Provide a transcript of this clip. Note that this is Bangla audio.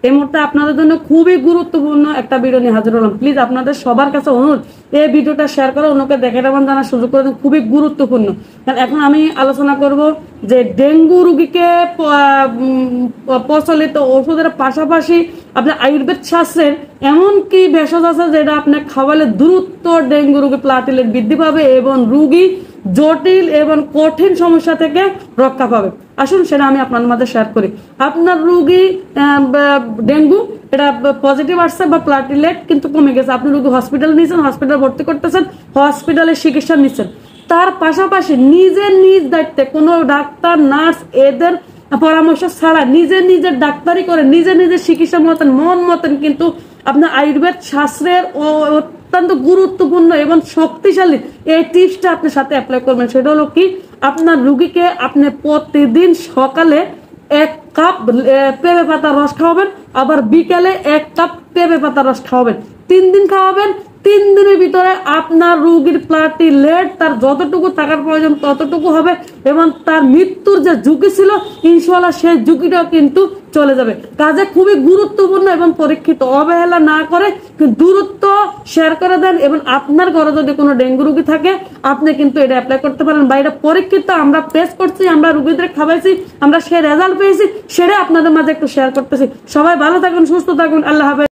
এই মুহূর্তে আপনাদের জন্য খুবই গুরুত্বপূর্ণ একটা ভিডিও নিয়ে হাজির হলাম। প্লিজ আপনাদের সবার কাছে অনুরোধ, এই ভিডিওটা শেয়ার করে অন্যকে দেখে দেবেন, জানার সুযোগ করে দেন, খুবই গুরুত্বপূর্ণ। কারণ এখন আমি আলোচনা করব যে ডেঙ্গু রোগীকে প্রচলিত ওষুধের পাশাপাশি আপনার আয়ুর্বেদ শাস্ত্রের এমন কি ভেষজ আছে যেটা আপনার খাওয়ালে দ্রুত ডেঙ্গু রোগী প্লাটিলেট বৃদ্ধি পাবে এবং রোগী জটিল এবং কঠিন সমস্যা থেকে রক্ষা পাবে। আসুন সেটা আমি আপনাদের মাঝে শেয়ার করি। আপনার রোগী ডেঙ্গু এটা পজিটিভ আসছে বা প্লাটিলেট কিন্তু কমে গেছে, আপনি রোগী হসপিটাল নিয়েছেন, হসপিটাল ভর্তি করতেছেন, হসপিটালে চিকিৎসা নিচ্ছেন, তার পাশাপাশি নিজের নিজ দায়িত্বে কোনো ডাক্তার নার্স এদের পরামর্শ ছাড়া নিজের ডাক্তারি করে নিজের চিকিৎসা মন মতন কিন্তু আপনার আয়ুর্বেদ শাস্ত্রের অত্যন্ত গুরুত্বপূর্ণ এবং শক্তিশালী এই টিপসটা আপনার সাথে অ্যাপ্লাই করবেন। সেটা হলো কি, আপনার রোগীকে আপনি প্রতিদিন সকালে 1 কাপ পেঁপে পাতার রস খাওয়াবেন, আবার বিকেলে 1 কাপ পেঁপে পাতার রস খাওয়াবেন, 3 দিন খাওয়াবেন। 3 দিনের ভিতরে আপনার রোগীর প্লাটিলেট তার যতটুকু থাকার প্রয়োজন ততটুকু হবে এবং তার মৃত্যুর যে ঝুঁকি ছিল ইনশাআল্লাহ সেই ঝুঁকিটাও কিন্তু চলে যাবে। কাজে খুবই গুরুত্বপূর্ণ এবং পরীক্ষিত, অবহেলা না করে দূরত্ব শেয়ার করে দেন এবং আপনার ঘরে যদি কোনো ডেঙ্গু রোগী থাকে আপনি কিন্তু এটা অ্যাপ্লাই করতে পারেন। বা এটা পরীক্ষিত, আমরা টেস্ট করছি, আমরা রোগীদের খাওয়াইছি, আমরা সেই রেজাল্ট পেয়েছি, সেটা আপনাদের মাঝে একটু শেয়ার করতেছি। সবাই ভালো থাকুন, সুস্থ থাকুন, আল্লাহ হাফেজ।